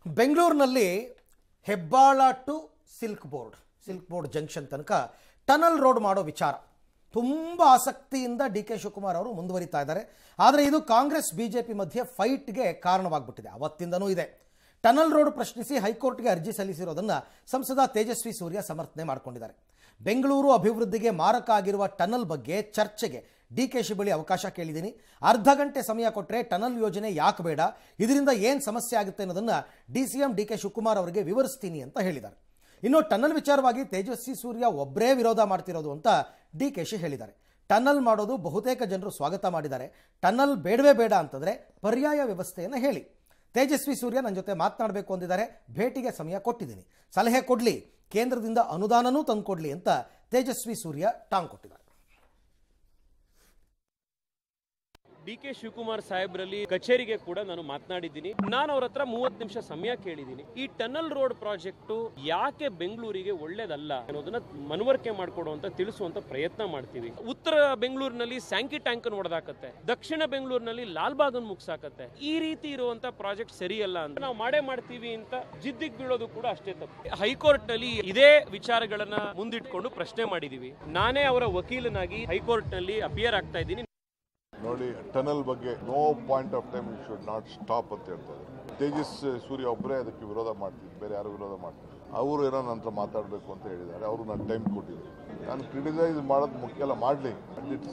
ಬೆಂಗಳೂರಿನಲ್ಲಿ Hebbal to silk board junction ತನಕ tunnel road ಮಾಡೋ ವಿಚಾರ ತುಂಬ ಆಸಕ್ತಿಯಿಂದ ಡಿ ಕೆ ಶಿವಕುಮಾರ್ ಅವರು ಮುಂದುವರಿತಾ ಇದ್ದಾರೆ. ಆದರೆ ಇದು ಕಾಂಗ್ರೆಸ್ ಬಿಜೆಪಿ ಮಧ್ಯೆ ಫೈಟ್ಗೆ ಕಾರಣವಾಗ್ಬಿಟ್ಟಿದೆ. ಅವತ್ತಿಂದನೂ ಇದೆ. ಟನಲ್ ರೋಡ್ ಪ್ರಶ್ನಿಸಿ ಹೈಕೋರ್ಟ್ಗೆ ಅರ್ಜಿ ಸಲ್ಲಿಸಿರೋದನ್ನು ಸಂಸದ ತೇಜಸ್ವಿ ಸೂರ್ಯ ಸಮರ್ಥನೆ ಮಾಡಿಕೊಂಡಿದ್ದಾರೆ. ಬೆಂಗಳೂರು ಅಭಿವೃದ್ಧಿಗೆ ಮಾರಕ ಆಗಿರುವ ಟನಲ್ ಬಗ್ಗೆ ಚರ್ಚೆಗೆ ಡಿಕೆಶಿ ಬಳಿ ಅವಕಾಶ ಕೇಳಿದ್ದೀನಿ. ಅರ್ಧ ಗಂಟೆ ಸಮಯ ಕೊಟ್ಟರೆ ಟನಲ್ ಯೋಜನೆ ಯಾಕೆ ಬೇಡ, ಇದರಿಂದ ಏನು ಸಮಸ್ಯೆ ಆಗುತ್ತೆ ಅನ್ನೋದನ್ನು ಡಿಸಿಎಂ ಡಿ ಕೆ ಶಿವಕುಮಾರ್ ಅವರಿಗೆ ವಿವರಿಸ್ತೀನಿ ಅಂತ ಹೇಳಿದ್ದಾರೆ. ಇನ್ನು ಟನಲ್ ವಿಚಾರವಾಗಿ ತೇಜಸ್ವಿ ಸೂರ್ಯ ಒಬ್ಬರೇ ವಿರೋಧ ಮಾಡ್ತಿರೋದು ಅಂತ ಡಿಕೆಶಿ ಹೇಳಿದ್ದಾರೆ. ಟನಲ್ ಮಾಡೋದು ಬಹುತೇಕ ಜನರು ಸ್ವಾಗತ ಮಾಡಿದ್ದಾರೆ. ಟನಲ್ ಬೇಡವೇ ಬೇಡ ಅಂತಂದರೆ ಪರ್ಯಾಯ ವ್ಯವಸ್ಥೆಯನ್ನು ಹೇಳಿ. ತೇಜಸ್ವಿ ಸೂರ್ಯ ನನ್ನ ಜೊತೆ ಮಾತನಾಡಬೇಕು ಅಂದಿದ್ದಾರೆ. ಭೇಟಿಗೆ ಸಮಯ ಕೊಟ್ಟಿದ್ದೀನಿ, ಸಲಹೆ ಕೊಡಲಿ, ಕೇಂದ್ರದಿಂದ ಅನುದಾನನೂ ತಂದುಕೊಡ್ಲಿ ಅಂತ ತೇಜಸ್ವಿ ಸೂರ್ಯ ಟಾಂಗ್ ಕೊಟ್ಟಿದ್ದಾರೆ. ಡಿ ಕೆ ಶಿವಕುಮಾರ್ ಸಾಹೇಬ್ರಲ್ಲಿ ಕಚೇರಿಗೆ ಕೂಡ ನಾನು ಮಾತನಾಡಿದ್ದೀನಿ. ನಾನು ಅವ್ರ ಹತ್ರ 30 ನಿಮಿಷ ಸಮಯ ಕೇಳಿದ್ದೀನಿ. ಈ ಟನಲ್ ರೋಡ್ ಪ್ರಾಜೆಕ್ಟ್ ಯಾಕೆ ಬೆಂಗಳೂರಿಗೆ ಒಳ್ಳೇದಲ್ಲ ಅನ್ನೋದನ್ನ ಮನವರಿಕೆ ಮಾಡಿಕೊಡುವಂತ ತಿಳಿಸುವಂತ ಪ್ರಯತ್ನ ಮಾಡ್ತೀವಿ. ಉತ್ತರ ಬೆಂಗಳೂರಿನಲ್ಲಿ ಸ್ಯಾಂಕಿ ಟ್ಯಾಂಕ್ ಹೊಡೆದಾಕತ್ತೆ, ದಕ್ಷಿಣ ಬೆಂಗಳೂರಿನಲ್ಲಿ ಲಾಲ್ಬಾಗ್ ಮುಗ್ಸಾಕತ್ತೆ. ಈ ರೀತಿ ಇರುವಂತ ಪ್ರಾಜೆಕ್ಟ್ ಸರಿಯಲ್ಲ ಅಂತ ನಾವು ಮಾಡ್ತೀವಿ ಅಂತ ಜಿದ್ದಿಗೆ ಬೀಳೋದು ಕೂಡ ಅಷ್ಟೇ ತಪ್ಪು. ಹೈಕೋರ್ಟ್ ನಲ್ಲಿ ಇದೇ ವಿಚಾರಗಳನ್ನ ಮುಂದಿಟ್ಕೊಂಡು ಪ್ರಶ್ನೆ ಮಾಡಿದೀವಿ. ನಾನೇ ಅವರ ವಕೀಲನಾಗಿ ಹೈಕೋರ್ಟ್ ನಲ್ಲಿ ಅಪಿಯರ್ ಆಗ್ತಾ ಇದ್ದೀನಿ. ನೋಡಿ, ಟನಲ್ ಬಗ್ಗೆ no point of time should not stop ಅಂತ ಹೇಳ್ತಾರೆ. ತೇಜಸ್ ಸೂರ್ಯ ಒಬ್ಬರೇ ಅದಕ್ಕೆ ವಿರೋಧ ಮಾಡ್ತಿದ್ರು, ಬೇರೆ ಯಾರು ವಿರೋಧ ಮಾಡ್ತಾರೆ. ಅವರು ಏನೋ ನನ್ನ ಹತ್ರ ಮಾತಾಡಬೇಕು ಅಂತ ಹೇಳಿದ್ದಾರೆ. ಅವರು ನಾನು ಟೈಮ್ ಕೊಟ್ಟಿದ್ದೆ. ನಾನು ಕ್ರಿಟಿಸೈಸ್ ಮಾಡೋದು ಮುಖ್ಯ ಅಲ್ಲ, ಮಾಡಲಿ. At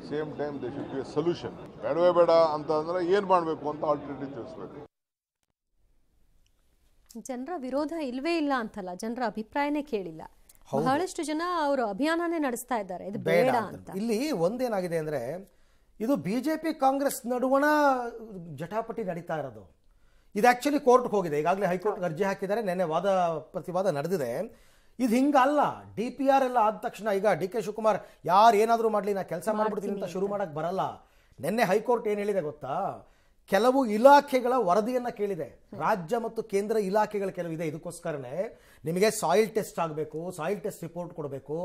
same time they should be A solution. ಬೇಡವೇ ಬೇಡ ಅಂತ ಅಂದರೆ ಏನು ಮಾಡಬೇಕು ಅಂತ ಆಲ್ಟರ್ನೇಟಿವ್ ತಿಳಿಸ್ಬೇಕು. ಜನರ ವಿರೋಧ ಇಲ್ವೇ ಇಲ್ಲ ಅಂತಲ್ಲ, ಜನರ ಅಭಿಪ್ರಾಯನೇ ಕೇಳಿಲ್ಲ. ಬಹಳಷ್ಟು ಜನ ಅವರು ಅಭಿಯಾನನೇ ನಡೆಸ್ತಾ ಇದ್ದಾರೆ ಇದು ಬೇಡ ಅಂತ. ಇಲ್ಲಿ ಒಂದೇನಾಗಿದೆ ಅಂದ್ರೆ, ಇದು ಬಿಜೆಪಿ ಕಾಂಗ್ರೆಸ್ ನಡುವಣ ಜಟಾಪಟಿ ನಡೀತಾ ಇರೋದು. ಇದು ಆಕ್ಚುಲಿ ಕೋರ್ಟ್ಗೆ ಹೋಗಿದೆ. ಈಗಾಗಲೇ ಹೈಕೋರ್ಟ್ಗೆ ಅರ್ಜಿ ಹಾಕಿದ್ದಾರೆ. ನೆನ್ನೆ ವಾದ ಪ್ರತಿವಾದ ನಡೆದಿದೆ. ಇದು ಹಿಂಗಲ್ಲ. DPR ಎಲ್ಲ ಆದ ತಕ್ಷಣ ಈಗ ಡಿ ಕೆ ಶಿವಕುಮಾರ್ ಯಾರು ಏನಾದರೂ ಮಾಡಲಿ, ನಾ ಕೆಲಸ ಮಾಡ್ಬಿಡ್ತೀನಿ ಅಂತ ಶುರು ಮಾಡಕ್ಕೆ ಬರಲ್ಲ. ನೆನ್ನೆ ಹೈಕೋರ್ಟ್ ಏನು ಹೇಳಿದೆ ಗೊತ್ತಾ? ಕೆಲವು ಇಲಾಖೆಗಳ ವರದಿಯನ್ನು ಕೇಳಿದೆ. ರಾಜ್ಯ ಮತ್ತು ಕೇಂದ್ರ ಇಲಾಖೆಗಳ ಕೆಲವು ಇದೆ. ಇದಕ್ಕೋಸ್ಕರನೇ ನಿಮಗೆ ಸಾಯಿಲ್ ಟೆಸ್ಟ್ ಆಗಬೇಕು, ಸಾಯಿಲ್ ಟೆಸ್ಟ್ ರಿಪೋರ್ಟ್ ಕೊಡಬೇಕು.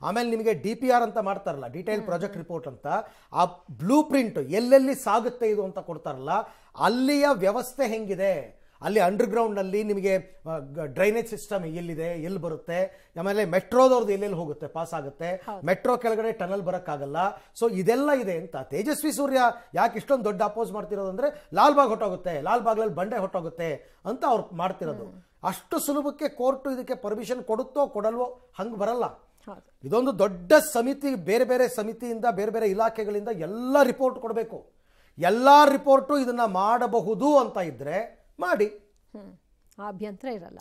ಆಮೇಲೆ ನಿಮಗೆ DPR ಅಂತ ಮಾಡ್ತಾರಲ್ಲ, ಡೀಟೇಲ್ ಪ್ರಾಜೆಕ್ಟ್ ರಿಪೋರ್ಟ್ ಅಂತ, ಆ ಬ್ಲೂ ಪ್ರಿಂಟ್ ಎಲ್ಲೆಲ್ಲಿ ಸಾಗುತ್ತೆ ಇದು ಅಂತ ಕೊಡ್ತಾರಲ್ಲ, ಅಲ್ಲಿಯ ವ್ಯವಸ್ಥೆ ಹೆಂಗಿದೆ, ಅಲ್ಲಿ ಅಂಡರ್ಗ್ರೌಂಡ್ನಲ್ಲಿ ನಿಮಗೆ ಡ್ರೈನೇಜ್ ಸಿಸ್ಟಮ್ ಎಲ್ಲಿದೆ, ಎಲ್ಲಿ ಬರುತ್ತೆ, ಆಮೇಲೆ ಮೆಟ್ರೋದವ್ರದ್ದು ಎಲ್ಲೆಲ್ಲಿ ಹೋಗುತ್ತೆ, ಪಾಸ್ ಆಗುತ್ತೆ, ಮೆಟ್ರೋ ಕೆಳಗಡೆ ಟನಲ್ ಬರೋಕ್ಕಾಗಲ್ಲ. ಸೊ ಇದೆಲ್ಲ ಇದೆ ಅಂತ. ತೇಜಸ್ವಿ ಸೂರ್ಯ ಯಾಕೆ ಇಷ್ಟೊಂದು ದೊಡ್ಡ ಅಪೋಸ್ ಮಾಡ್ತಿರೋದು ಅಂದರೆ, ಲಾಲ್ಬಾಗ್ ಹೊಟ್ಟೋಗುತ್ತೆ, ಲಾಲ್ಬಾಗ್ನಲ್ಲಿ ಬಂಡೆ ಹೊಟ್ಟೋಗುತ್ತೆ ಅಂತ ಅವ್ರು ಮಾಡ್ತಿರೋದು. ಅಷ್ಟು ಸುಲಭಕ್ಕೆ ಕೋರ್ಟು ಇದಕ್ಕೆ ಪರ್ಮಿಷನ್ ಕೊಡುತ್ತೋ ಕೊಡಲ್ವೋ ಹಂಗೆ ಬರಲ್ಲ. ಇದೊಂದು ದೊಡ್ಡ ಸಮಿತಿ, ಬೇರೆ ಬೇರೆ ಸಮಿತಿಯಿಂದ, ಬೇರೆ ಬೇರೆ ಇಲಾಖೆಗಳಿಂದ ಎಲ್ಲ ರಿಪೋರ್ಟ್ ಕೊಡಬೇಕು. ಎಲ್ಲ ರಿಪೋರ್ಟು ಇದನ್ನ ಮಾಡಬಹುದು ಅಂತ ಇದ್ರೆ ಮಾಡಿ, ಅಭ್ಯಂತರ ಇರಲ್ಲ.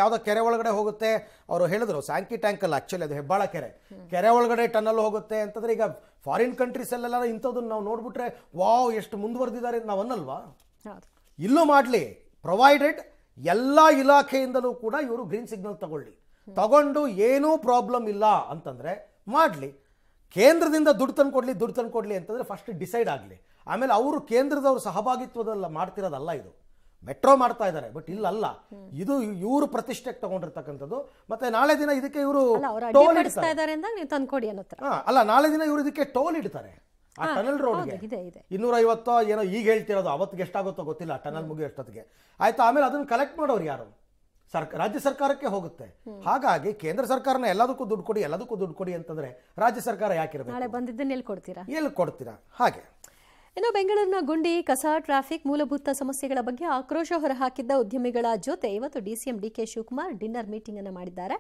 ಯಾವುದೋ ಕೆರೆ ಒಳಗಡೆ ಹೋಗುತ್ತೆ. ಅವರು ಹೇಳಿದ್ರು ಸ್ಯಾಂಕಿ ಟ್ಯಾಂಕ್ ಅಲ್ಲ, ಆಕ್ಚುಲಿ ಅದು ಹೆಬ್ಬಾಳ ಕೆರೆ ಒಳಗಡೆ ಟನಲ್ ಹೋಗುತ್ತೆ ಅಂತಂದ್ರೆ, ಈಗ ಫಾರಿನ್ ಕಂಟ್ರೀಸ್ ಅಲ್ಲೆಲ್ಲ ಇಂಥದನ್ನ ನಾವು ನೋಡ್ಬಿಟ್ರೆ ವಾವ್ ಎಷ್ಟು ಮುಂದುವರೆದಿದ್ದಾರೆ ನಾವು ಅನ್ನಲ್ವಾ? ಇಲ್ಲೂ ಮಾಡಲಿ, ಪ್ರೊವೈಡೆಡ್ ಎಲ್ಲ ಇಲಾಖೆಯಿಂದಲೂ ಕೂಡ ಇವರು ಗ್ರೀನ್ ಸಿಗ್ನಲ್ ತಗೊಂಡು ಏನೂ ಪ್ರಾಬ್ಲಮ್ ಇಲ್ಲ ಅಂತಂದ್ರೆ ಮಾಡಲಿ. ಕೇಂದ್ರದಿಂದ ದುಡ್ಡು ತಂದು ಕೊಡ್ಲಿ ಅಂತಂದ್ರೆ ಫಸ್ಟ್ ಡಿಸೈಡ್ ಆಗಲಿ. ಆಮೇಲೆ ಅವರು ಕೇಂದ್ರದವರು ಸಹಭಾಗಿತ್ವದಲ್ಲ ಮಾಡ್ತಿರೋದಲ್ಲ. ಇದು ಮೆಟ್ರೋ ಮಾಡ್ತಾ ಇದ್ದಾರೆ, ಬಟ್ ಇಲ್ಲಲ್ಲ. ಇದು ಇವರು ಪ್ರತಿಷ್ಠೆಗೆ ತಗೊಂಡಿರ್ತಕ್ಕಂಥದ್ದು. ಮತ್ತೆ ನಾಳೆ ದಿನ ಇದಕ್ಕೆ ಇವರು ಅಲ್ಲ, ನಾಳೆ ದಿನ ಇವರು ಇದಕ್ಕೆ ಟೋಲ್ ಇಡ್ತಾರೆ. ಆ ಟನಲ್ ರೋಡ್ಗೆ 250 ಏನೋ ಈಗ ಹೇಳ್ತಿರೋದು, ಅವತ್ತಿಗೆ ಎಷ್ಟಾಗುತ್ತೋ ಗೊತ್ತಿಲ್ಲ, ಟನಲ್ ಮುಗಿಯೋ ಎಷ್ಟೊತ್ತಿಗೆ ಆಯ್ತು. ಆಮೇಲೆ ಅದನ್ನ ಕಲೆಕ್ಟ್ ಮಾಡೋರು ಯಾರು? ರಾಜ್ಯ ಸರ್ಕಾರಕ್ಕೆ ಹೋಗುತ್ತೆ. ಹಾಗಾಗಿ ಕೇಂದ್ರ ಸರ್ಕಾರನ ಎಲ್ಲದಕ್ಕೂ ದುಡ್ಡು ಕೊಡಿ ಅಂತಂದ್ರೆ ರಾಜ್ಯ ಸರ್ಕಾರ ಯಾಕಿರಬೇಕು? ಎಲ್ಲಿ ಕೊಡ್ತೀರಾ? ಹಾಗೆ. ಇನ್ನು ಬೆಂಗಳೂರಿನ ಗುಂಡಿ, ಕಸ, ಟ್ರಾಫಿಕ್, ಮೂಲಭೂತ ಸಮಸ್ಯೆಗಳ ಬಗ್ಗೆ ಆಕ್ರೋಶ ಹೊರಹಾಕಿದ್ದ ಉದ್ಯಮಿಗಳ ಜೊತೆ ಇವತ್ತು DCM D K Shivakumar dinner meeting ಅನ್ನು ಮಾಡಿದ್ದಾರೆ.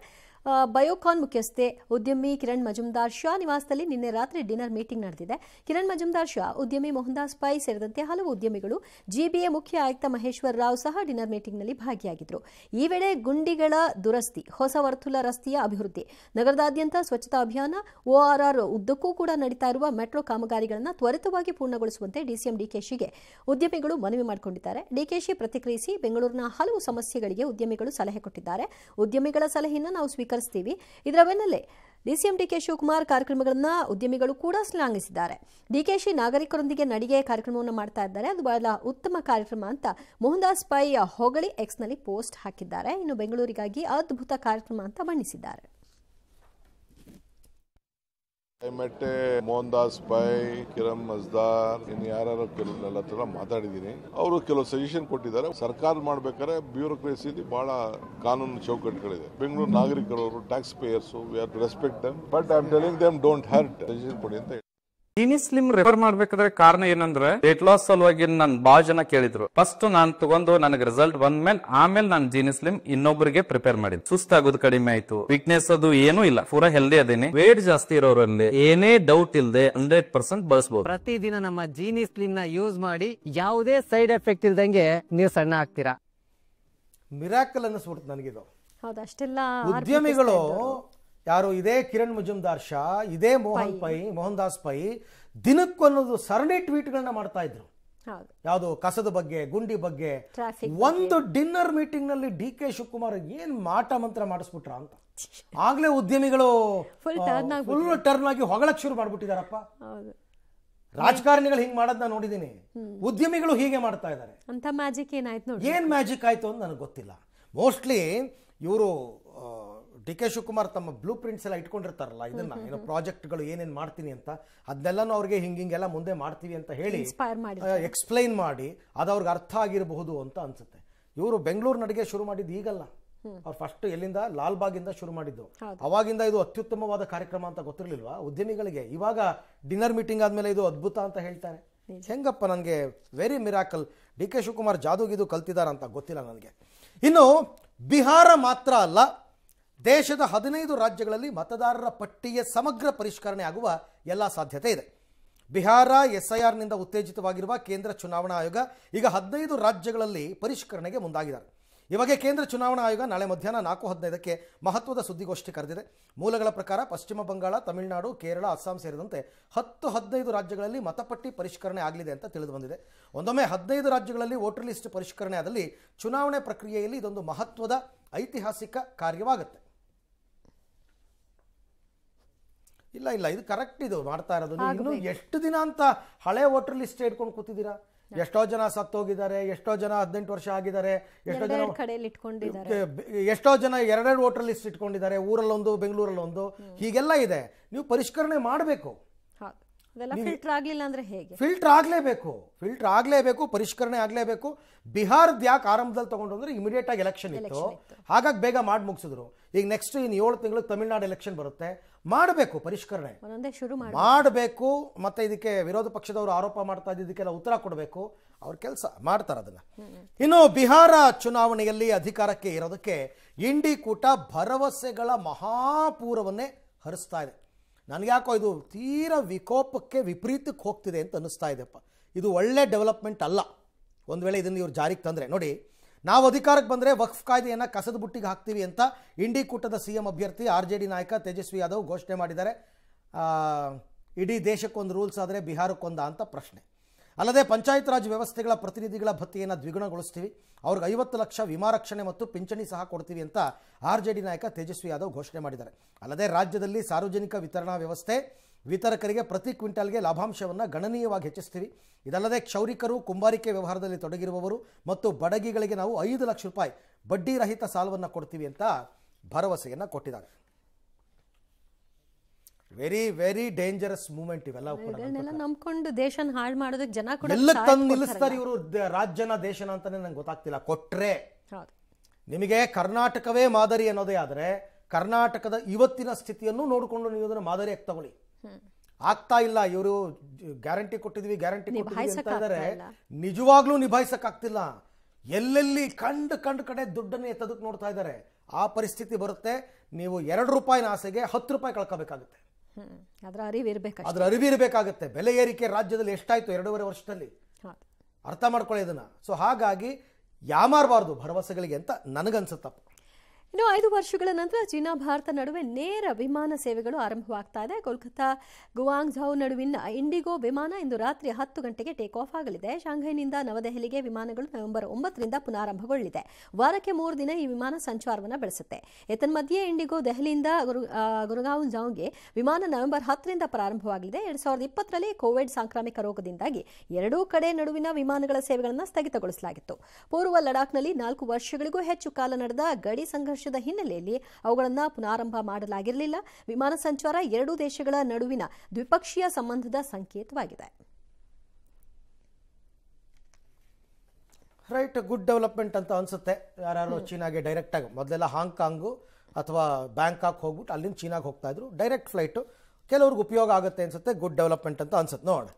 ಬಯೋಕಾನ್ ಮುಖ್ಯಸ್ಥೆ ಉದ್ಯಮಿ ಕಿರಣ್ ಮಜುಮ್ದಾರ್ ಶಾ ನಿವಾಸದಲ್ಲಿ ನಿನ್ನೆ ರಾತ್ರಿ ಡಿನ್ನರ್ ಮೀಟಿಂಗ್ ನಡೆದಿದೆ. ಕಿರಣ್ ಮಜುಮ್ದಾರ್ ಶಾ, ಉದ್ಯಮಿ ಮೋಹನ್ದಾಸ್ ಪೈ ಸೇರಿದಂತೆ ಹಲವು ಉದ್ಯಮಿಗಳು, GBA ಮುಖ್ಯ ಆಯುಕ್ತ ಮಹೇಶ್ವರ್ ರಾವ್ ಸಹ ಡಿನ್ನರ್ ಮೀಟಿಂಗ್ನಲ್ಲಿ ಭಾಗಿಯಾಗಿದ್ದರು. ಈ ವೇಳೆ ಗುಂಡಿಗಳ ದುರಸ್ತಿ, ಹೊಸ ವರ್ತುಲ ರಸ್ತೆಯ ಅಭಿವೃದ್ಧಿ, ನಗರದಾದ್ಯಂತ ಸ್ವಚ್ಛತಾ ಅಭಿಯಾನ, ORR ಉದ್ದಕ್ಕೂ ಕೂಡ ನಡೀತಾ ಇರುವ ಮೆಟ್ರೋ ಕಾಮಗಾರಿಗಳನ್ನು ತ್ವರಿತವಾಗಿ ಪೂರ್ಣಗೊಳಿಸುವಂತೆ ಡಿಸಿಎಂ ಡಿಕೆಶಿಗೆ ಉದ್ಯಮಿಗಳು ಮನವಿ ಮಾಡಿಕೊಂಡಿದ್ದಾರೆ. ಡಿಕೆಶಿ ಪ್ರತಿಕ್ರಿಯಿಸಿ, ಬೆಂಗಳೂರಿನ ಹಲವು ಸಮಸ್ಯೆಗಳಿಗೆ ಉದ್ಯಮಿಗಳು ಸಲಹೆ ಕೊಟ್ಟಿದ್ದಾರೆ. ಉದ್ಯಮಿಗಳ ಸಲಹೆಯನ್ನು ನಾವು ಸ್ವೀಕರಿಸುತ್ತೀವಿ. ಇದರ ಬೆನ್ನಲ್ಲೇ ಡಿಸಿಎಂ ಡಿ ಕೆ ಶಿವಕುಮಾರ್ ಕಾರ್ಯಕ್ರಮಗಳನ್ನು ಉದ್ಯಮಿಗಳು ಕೂಡ ಶ್ಲಾಘಿಸಿದ್ದಾರೆ. ಡಿಕೆಶಿ ನಾಗರಿಕರೊಂದಿಗೆ ನಡಿಗೆ ಕಾರ್ಯಕ್ರಮವನ್ನು ಮಾಡ್ತಾ ಇದ್ದಾರೆ, ಅದು ಬಹಳ ಉತ್ತಮ ಕಾರ್ಯಕ್ರಮ ಅಂತ ಮೋಹನ್ದಾಸ್ ಪೈ ಹೊಗಳಿ ಎಕ್ಸ್ನಲ್ಲಿ ಪೋಸ್ಟ್ ಹಾಕಿದ್ದಾರೆ. ಇನ್ನು ಬೆಂಗಳೂರಿಗಾಗಿ ಅದ್ಭುತ ಕಾರ್ಯಕ್ರಮ ಅಂತ ಬಣ್ಣಿಸಿದ್ದಾರೆ. I met Mohandas Pai, Kiran Mazumdar, ಇನ್ನು ಯಾರು ಕೆಲವೆಲ್ಲ ಹತ್ರ ಮಾತಾಡಿದ್ದೀನಿ. ಅವರು ಕೆಲವು ಸಜೆಷನ್ ಕೊಟ್ಟಿದ್ದಾರೆ. ಸರ್ಕಾರ ಮಾಡ್ಬೇಕಾದ್ರೆ ಬ್ಯೂರೋಕ್ರೇಸಿಲಿ ಬಹಳ ಕಾನೂನು ಚೌಕಟ್ಟುಗಳಿದೆ. ಬೆಂಗಳೂರು ನಾಗರಿಕರವರು tax payers, we have to respect them, but I am telling them don't hurt. Suggestion ಕೊಡಿ ಅಂತ. ಜೀನಿ ಸ್ಲಿಮ್ ರೆಫರ್ ಮಾಡ್ಬೇಕಾದ್ರೆ ಕಾರಣ ಏನಂದ್ರೆ ವೇಟ್ ಲಾಸ್ ಸಲುವಾಗಿ ನನ್ ಬಾಳ ಜನ ಕೇಳಿದ್ರು. ಫಸ್ಟ್ ನಾನ್ ತಗೊಂಡು ನನಗೆ ರಿಸಲ್ಟ್ ಬಂದ್ಮೇಲೆ ಆಮೇಲೆ ನಾನು ಜೀನಿ ಸ್ಲಿಮ್ ಇನ್ನೊಬ್ಬರಿಗೆ ಪ್ರಿಪೇರ್ ಮಾಡಿದ್. ಸುಸ್ತಾಗೋದು ಕಡಿಮೆ ಆಯ್ತು, ವೀಕ್ನೆಸ್ ಅದು ಏನೂ ಇಲ್ಲ, ಪೂರಾ ಹೆಲ್ದಿ ಅದೇನೆ. ವೇಟ್ ಜಾಸ್ತಿ ಇರೋರಲ್ಲಿ ಏನೇ ಡೌಟ್ ಇಲ್ಲದೆ 100% ಬಳಸಬಹುದು. ಪ್ರತಿದಿನ ನಮ್ಮ ಜೀನಿ ಸ್ಲಿಮ್ ನ ಯೂಸ್ ಮಾಡಿ ಯಾವುದೇ ಸೈಡ್ ಎಫೆಕ್ಟ್ ಇಲ್ದಂಗೆ ನೀವು ಸಣ್ಣ ಆಗ್ತೀರಾ. ಮಿರಾಕಲ್ ಅನ್ನಿಸ್ಬಿಡ್ತು ನನಗಿದು. ಹೌದು, ಅಷ್ಟೆಲ್ಲ ಉದ್ಯಮಿಗಳು ಯಾರು ಇದೇ ಕಿರಣ್ ಮುಜುಮ್ದಾರ್ ಶಾ, ಇದೇ ಮೋಹನ್ ದಾಸ್ ಪೈ ದಿನಕ್ಕೊಂದು ಸರಣಿ ಟ್ವೀಟ್ಗಳನ್ನ ಮಾಡ್ತಾ ಇದ್ರು. ಯಾವುದು ಕಸದ ಬಗ್ಗೆ, ಗುಂಡಿ ಬಗ್ಗೆ. ಒಂದು ಡಿನ್ನರ್ ಮೀಟಿಂಗ್ ನಲ್ಲಿ ಡಿ.ಕೆ. ಶಿವಕುಮಾರ್ ಏನ್ ಮಾಟ ಮಂತ್ರ ಮಾಡಿಸ್ಬಿಟ್ರ ಅಂತ ಆಗ್ಲೇ ಉದ್ಯಮಿಗಳು ಫುಲ್ ಟರ್ನ್ ಆಗಿ ಹೊಗಳಕ್ ಶುರು ಮಾಡ್ಬಿಟ್ಟಿದಾರಪ್ಪ. ರಾಜಕಾರಣಿಗಳು ಹಿಂಗ್ ಮಾಡೋದ್ ನಾನು ನೋಡಿದೀನಿ, ಉದ್ಯಮಿಗಳು ಹೀಗೆ ಮಾಡ್ತಾ ಇದ್ದಾರೆ. ಏನ್ ಮ್ಯಾಜಿಕ್ ಆಯ್ತು ಅಂತ ನನಗೆ ಗೊತ್ತಿಲ್ಲ. ಮೋಸ್ಟ್ಲಿ ಇವರು ಡಿ.ಕೆ. ಶಿವಕುಮಾರ್ ತಮ್ಮ ಬ್ಲೂ ಪ್ರಿಂಟ್ಸ್ ಎಲ್ಲ ಇಟ್ಕೊಂಡಿರ್ತಾರಲ್ಲ, ಇದನ್ನ ಏನೋ ಪ್ರಾಜೆಕ್ಟ್ಗಳು ಏನೇನು ಮಾಡ್ತೀನಿ ಅಂತ, ಅದನ್ನೆಲ್ಲನೂ ಅವ್ರಿಗೆ ಹಿಂಗೆಲ್ಲ ಮುಂದೆ ಮಾಡ್ತೀವಿ ಅಂತ ಹೇಳಿ ಎಕ್ಸ್ಪ್ಲೈನ್ ಮಾಡಿ ಅದು ಅವ್ರಿಗೆ ಅರ್ಥ ಆಗಿರಬಹುದು ಅಂತ ಅನ್ಸುತ್ತೆ. ಇವರು ಬೆಂಗಳೂರು ನಡಿಗೆ ಶುರು ಮಾಡಿದ್ದು ಈಗಲ್ಲ, ಅವ್ರು ಫಸ್ಟ್ ಎಲ್ಲಿಂದ ಲಾಲ್ಬಾಗಿಂದ ಶುರು ಮಾಡಿದ್ದು. ಅವಾಗಿಂದ ಇದು ಅತ್ಯುತ್ತಮವಾದ ಕಾರ್ಯಕ್ರಮ ಅಂತ ಗೊತ್ತಿರಲಿಲ್ವಾ ಉದ್ಯಮಿಗಳಿಗೆ? ಇವಾಗ ಡಿನ್ನರ್ ಮೀಟಿಂಗ್ ಆದ್ಮೇಲೆ ಇದು ಅದ್ಭುತ ಅಂತ ಹೇಳ್ತಾರೆ. ಹೆಂಗಪ್ಪ, ನನಗೆ ವೆರಿ ಮಿರಾಕಲ್. ಡಿ.ಕೆ. ಶಿವಕುಮಾರ್ ಜಾದೂಗಿದು ಕಲ್ತಿದಾರ ಅಂತ ಗೊತ್ತಿಲ್ಲ ನನಗೆ. ಇನ್ನು ಬಿಹಾರ ಮಾತ್ರ ಅಲ್ಲ, ದೇಶದ 15 ರಾಜ್ಯಗಳಲ್ಲಿ ಮತದಾರರ ಪಟ್ಟಿಯ ಸಮಗ್ರ ಪರಿಷ್ಕರಣೆ ಆಗುವ ಎಲ್ಲ ಸಾಧ್ಯತೆ ಇದೆ. ಬಿಹಾರ SIRನಿಂದ ಉತ್ತೇಜಿತವಾಗಿರುವ ಕೇಂದ್ರ ಚುನಾವಣಾ ಆಯೋಗ ಈಗ 15 ರಾಜ್ಯಗಳಲ್ಲಿ ಪರಿಷ್ಕರಣೆಗೆ ಮುಂದಾಗಿದ್ದಾರೆ. ಈ ಬಗ್ಗೆ ಕೇಂದ್ರ ಚುನಾವಣಾ ಆಯೋಗ ನಾಳೆ ಮಧ್ಯಾಹ್ನ 4:15ಕ್ಕೆ ಮಹತ್ವದ ಸುದ್ದಿಗೋಷ್ಠಿ ಕರೆದಿದೆ. ಮೂಲಗಳ ಪ್ರಕಾರ ಪಶ್ಚಿಮ ಬಂಗಾಳ, ತಮಿಳುನಾಡು, ಕೇರಳ, ಅಸ್ಸಾಂ ಸೇರಿದಂತೆ 10-15 ರಾಜ್ಯಗಳಲ್ಲಿ ಮತಪಟ್ಟಿ ಪರಿಷ್ಕರಣೆ ಆಗಲಿದೆ ಅಂತ ತಿಳಿದು ಬಂದಿದೆ. ಒಂದೊಮ್ಮೆ 15 ರಾಜ್ಯಗಳಲ್ಲಿ ವೋಟರ್ ಲಿಸ್ಟ್ ಪರಿಷ್ಕರಣೆ ಆದಲ್ಲಿ ಚುನಾವಣೆ ಪ್ರಕ್ರಿಯೆಯಲ್ಲಿ ಇದೊಂದು ಮಹತ್ವದ ಐತಿಹಾಸಿಕ ಕಾರ್ಯವಾಗುತ್ತೆ. ಇಲ್ಲ ಇದು ಕರೆಕ್ಟ್, ಇದು ಮಾಡ್ತಾ ಇರೋದು. ಇನ್ನು ಎಷ್ಟು ದಿನ ಅಂತ ಹಳೆ ವೋಟರ್ ಲಿಸ್ಟ್ ಇಟ್ಕೊಂಡು ಕೂತಿದ್ದೀರಾ? ಎಷ್ಟೋ ಜನ ಸತ್ತೋಗಿದ್ದಾರೆ, ಎಷ್ಟೋ ಜನ 18 ವರ್ಷ ಆಗಿದ್ದಾರೆ, ಎಷ್ಟೋ ಜನ 2 ವೋಟರ್ ಲಿಸ್ಟ್ ಇಟ್ಕೊಂಡಿದ್ದಾರೆ, ಊರಲ್ಲೊಂದು ಬೆಂಗಳೂರಲ್ಲೊಂದು, ಹೀಗೆಲ್ಲ ಇದೆ. ನೀವು ಪರಿಷ್ಕರಣೆ ಮಾಡಬೇಕು. ಫಿಲ್ಟರ್ ಆಗ್ಲಿಲ್ಲ ಅಂದ್ರೆ ಹೇಗೆ? ಫಿಲ್ಟರ್ ಆಗ್ಲೇಬೇಕು, ಪರಿಷ್ಕರಣೆ ಆಗ್ಲೇಬೇಕು. ಬಿಹಾರದ ಯಾಕೆ ಆರಂಭದಲ್ಲಿ ತಗೊಂಡು ಅಂದ್ರೆ ಇಮಿಡಿಯೇಟ್ ಆಗಿ ಎಲೆಕ್ಷನ್ ಇತ್ತು, ಹಾಗಾಗಿ ಬೇಗ ಮಾಡಿ ಮುಗಿಸಿದ್ರು. ಈಗ ನೆಕ್ಸ್ಟ್ ಇನ್ನು 7 ತಿಂಗಳು ತಮಿಳುನಾಡು ಎಲೆಕ್ಷನ್ ಬರುತ್ತೆ, ಮಾಡಬೇಕು ಪರಿಷ್ಕರಣೆ ಮಾಡಬೇಕು. ಮತ್ತೆ ಇದಕ್ಕೆ ವಿರೋಧ ಪಕ್ಷದವರು ಆರೋಪ ಮಾಡ್ತಾ ಇದ್ದಕ್ಕೆಲ್ಲ ಉತ್ತರ ಕೊಡಬೇಕು. ಅವ್ರ ಕೆಲಸ ಮಾಡ್ತಾರೆ ಅದನ್ನ. ಇನ್ನು ಬಿಹಾರ ಚುನಾವಣೆಯಲ್ಲಿ ಅಧಿಕಾರಕ್ಕೆ ಇರೋದಕ್ಕೆ ಇಂಡಿ ಕೂಟ ಭರವಸೆಗಳ ಮಹಾಪೂರವನ್ನೇ ಹರಿಸ್ತಾ ಇದೆ. ನನಗ್ಯಾಕೋ ಇದು ತೀರಾ ವಿಕೋಪಕ್ಕೆ ವಿಪರೀತಕ್ಕೆ ಹೋಗ್ತಿದೆ ಅಂತ ಅನ್ನಿಸ್ತಾ ಇದೆಪ್ಪ. ಇದು ಒಳ್ಳೆ ಡೆವಲಪ್ಮೆಂಟ್ ಅಲ್ಲ. ಒಂದು ವೇಳೆ ಇದನ್ನು ಇವ್ರು ಜಾರಿಗೆ ತಂದರೆ, ನೋಡಿ, ನಾವು ಅಧಿಕಾರಕ್ಕೆ ಬಂದರೆ ವಕ್ಫ್ ಕಾಯ್ದೆಯನ್ನು ಕಸದ ಬುಟ್ಟಿಗೆ ಹಾಕ್ತೀವಿ ಅಂತ ಇಂಡಿ ಕೂಟದ CM ಅಭ್ಯರ್ಥಿ RJD ನಾಯಕ ತೇಜಸ್ವಿ ಯಾದವ್ ಘೋಷಣೆ ಮಾಡಿದ್ದಾರೆ. ಇಡೀ ದೇಶಕ್ಕೊಂದು ರೂಲ್ಸ್ ಆದರೆ ಬಿಹಾರಕ್ಕೊಂದ ಅಂತ ಪ್ರಶ್ನೆ. ಅಲ್ಲದೆ ಪಂಚಾಯತ್ ರಾಜ್ ವ್ಯವಸ್ಥೆಗಳ ಪ್ರತಿನಿಧಿಗಳ ಭತ್ಯೆಯನ್ನು ದ್ವಿಗುಣಗೊಳಿಸ್ತೀವಿ, ಅವ್ರಿಗೆ 50 ಲಕ್ಷ ವಿಮಾ ರಕ್ಷಣೆ ಮತ್ತು ಪಿಂಚಣಿ ಸಹ ಕೊಡ್ತೀವಿ ಅಂತ RJD ನಾಯಕ ತೇಜಸ್ವಿ ಯಾದವ್ ಘೋಷಣೆ ಮಾಡಿದ್ದಾರೆ. ಅಲ್ಲದೆ ರಾಜ್ಯದಲ್ಲಿ ಸಾರ್ವಜನಿಕ ವಿತರಣಾ ವ್ಯವಸ್ಥೆ, ವಿತರಕರಿಗೆ ಪ್ರತಿ ಕ್ವಿಂಟಲ್ಗೆ ಲಾಭಾಂಶವನ್ನು ಗಣನೀಯವಾಗಿ ಹೆಚ್ಚಿಸ್ತೀವಿ. ಇದಲ್ಲದೆ ಕ್ಷೌರಿಕರು, ಕುಂಬಾರಿಕೆ ವ್ಯವಹಾರದಲ್ಲಿ ತೊಡಗಿರುವವರು ಮತ್ತು ಬಡಗಿಗಳಿಗೆ ನಾವು 5 ಲಕ್ಷ ರೂಪಾಯಿ ಬಡ್ಡಿ ರಹಿತ ಸಾಲವನ್ನು ಕೊಡ್ತೀವಿ ಅಂತ ಭರವಸೆಯನ್ನು ಕೊಟ್ಟಿದ್ದಾರೆ. ವೆರಿ ವೆರಿ ಡೇಂಜರಸ್ ಮೂವ್ಮೆಂಟ್ ಇವೆಲ್ಲ. ನಂಬ್ಕೊಂಡು ದೇಶನ ಹಾಳು ಮಾಡೋದಕ್ಕೆ ಜನ ಕೂಡ ಎಲ್ಲಕ್ಕೆ ತಂದು ನಿಲ್ಲಿಸ್ತಾರೆ ಇವರು. ರಾಜ್ಯನ ದೇಶನ ಅಂತಾನೆ ನಂಗೆ ಗೊತ್ತಾಗ್ತಿಲ್ಲ. ಕೊಟ್ರೆ ನಿಮಗೆ ಕರ್ನಾಟಕವೇ ಮಾದರಿ ಅನ್ನೋದೇ ಆದರೆ ಕರ್ನಾಟಕದ ಇವತ್ತಿನ ಸ್ಥಿತಿಯನ್ನು ನೋಡಿಕೊಂಡು ನೀವು ಅದನ್ನು ಮಾದರಿಯಾಗಿ ತಗೊಳ್ಳಿ. ಆಗ್ತಾ ಇಲ್ಲ. ಇವರು ಗ್ಯಾರಂಟಿ ಕೊಟ್ಟಿದ್ವಿ ಅಂತ ಇದ್ದಾರೆ, ನಿಜವಾಗ್ಲೂ ನಿಭಾಯಿಸಕ್ಕಾಗ್ತಿಲ್ಲ. ಎಲ್ಲೆಲ್ಲಿ ಕಂಡು ಕಡೆ ದುಡ್ಡನ್ನು ಎತ್ತದಕ್ಕೆ ನೋಡ್ತಾ ಇದ್ದಾರೆ. ಆ ಪರಿಸ್ಥಿತಿ ಬರುತ್ತೆ. ನೀವು 2 ರೂಪಾಯಿನ ಆಸೆಗೆ 10 ರೂಪಾಯಿ ಕಳ್ಕೋಬೇಕಾಗುತ್ತೆ. ಅದರ ಅರಿವು ಇರಬೇಕಾಗುತ್ತೆ. ಬೆಲೆ ಏರಿಕೆ ರಾಜ್ಯದಲ್ಲಿ ಎಷ್ಟಾಯ್ತು 2.5 ವರ್ಷದಲ್ಲಿ, ಅರ್ಥ ಮಾಡ್ಕೊಳ್ಳಿ ಇದನ್ನ. ಸೊ ಹಾಗಾಗಿ ಯಾಮಾರಬಾರ್ದು ಭರವಸೆಗಳಿಗೆ ಅಂತ ನನಗನ್ಸುತ್ತಪ್ಪ. ಇನ್ನು 5 ವರ್ಷಗಳ ನಂತರ ಚೀನಾ ಭಾರತ ನಡುವೆ ನೇರ ವಿಮಾನ ಸೇವೆಗಳು ಆರಂಭವಾಗ್ತಾ ಇದೆ. ಕೋಲ್ಕತ್ತಾ ಗುವಾಂಗ್ಝೌ ನಡುವಿನ ಇಂಡಿಗೋ ವಿಮಾನ ಇಂದು ರಾತ್ರಿ 10 ಗಂಟೆಗೆ ಟೇಕ್ ಆಫ್ ಆಗಲಿದೆ. ಶಾಂಘೈನಿಂದ ನವದೆಹಲಿಗೆ ವಿಮಾನಗಳು ನವೆಂಬರ್ 9ರಿಂದ ಪುನಾರಂಭಗೊಳ್ಳಲಿದೆ. ವಾರಕ್ಕೆ 3 ದಿನ ಈ ವಿಮಾನ ಸಂಚಾರವನ್ನು ಬೆಳೆಸುತ್ತೆ. ಏತನ್ಮಧ್ಯೆ ಇಂಡಿಗೋ ದೆಹಲಿಯಿಂದ ಗುರುಗಾಂವ್ಝೌಗೆ ವಿಮಾನ ನವೆಂಬರ್ 10ರಿಂದ ಪ್ರಾರಂಭವಾಗಲಿದೆ. 2020ರಲ್ಲಿ ಕೋವಿಡ್ ಸಾಂಕ್ರಾಮಿಕ ರೋಗದಿಂದಾಗಿ 2 ಕಡೆ ನಡುವಿನ ವಿಮಾನಗಳ ಸೇವೆಗಳನ್ನು ಸ್ಥಗಿತಗೊಳಿಸಲಾಗಿತ್ತು. ಪೂರ್ವ ಲಡಾಖ್ನಲ್ಲಿ 4 ವರ್ಷಗಳಿಗೂ ಹೆಚ್ಚು ಕಾಲ ನಡೆದ ಗಡಿ ಸಂಘರ್ಷ ಸಂಘರ್ಷದ ಹಿನ್ನೆಲೆಯಲ್ಲಿ ಅವುಗಳನ್ನು ಪುನಾರಂಭ ಮಾಡಲಾಗಿರಲಿಲ್ಲ. ವಿಮಾನ ಸಂಚಾರ ಎರಡೂ ದೇಶಗಳ ನಡುವಿನ ದ್ವಿಪಕ್ಷೀಯ ಸಂಬಂಧದ ಸಂಕೇತವಾಗಿದೆ. ರೈಟ್, ಗುಡ್ ಡೆವಲಪ್ಮೆಂಟ್ ಅಂತ ಅನ್ಸುತ್ತೆ. ಯಾರು ಚೀನಾಗೆ ಡೈರೆಕ್ಟಾಗಿ ಮೊದಲೆಲ್ಲ ಹಾಂಗ್ಕಾಂಗು ಅಥವಾ ಬ್ಯಾಂಕಾಕ್ ಹೋಗ್ಬಿಟ್ಟು ಅಲ್ಲಿಂದ ಚೀನಾಗೆ ಹೋಗ್ತಾ ಇದ್ರು. ಡೈರೆಕ್ಟ್ ಫ್ಲೈಟು ಕೆಲವ್ರಿಗೆ ಉಪಯೋಗ ಆಗುತ್ತೆ ಅನ್ಸುತ್ತೆ. ಗುಡ್ ಡೆವಲಪ್ಮೆಂಟ್ ಅಂತ ಅನ್ಸುತ್ತೆ. ನೋಡಿ.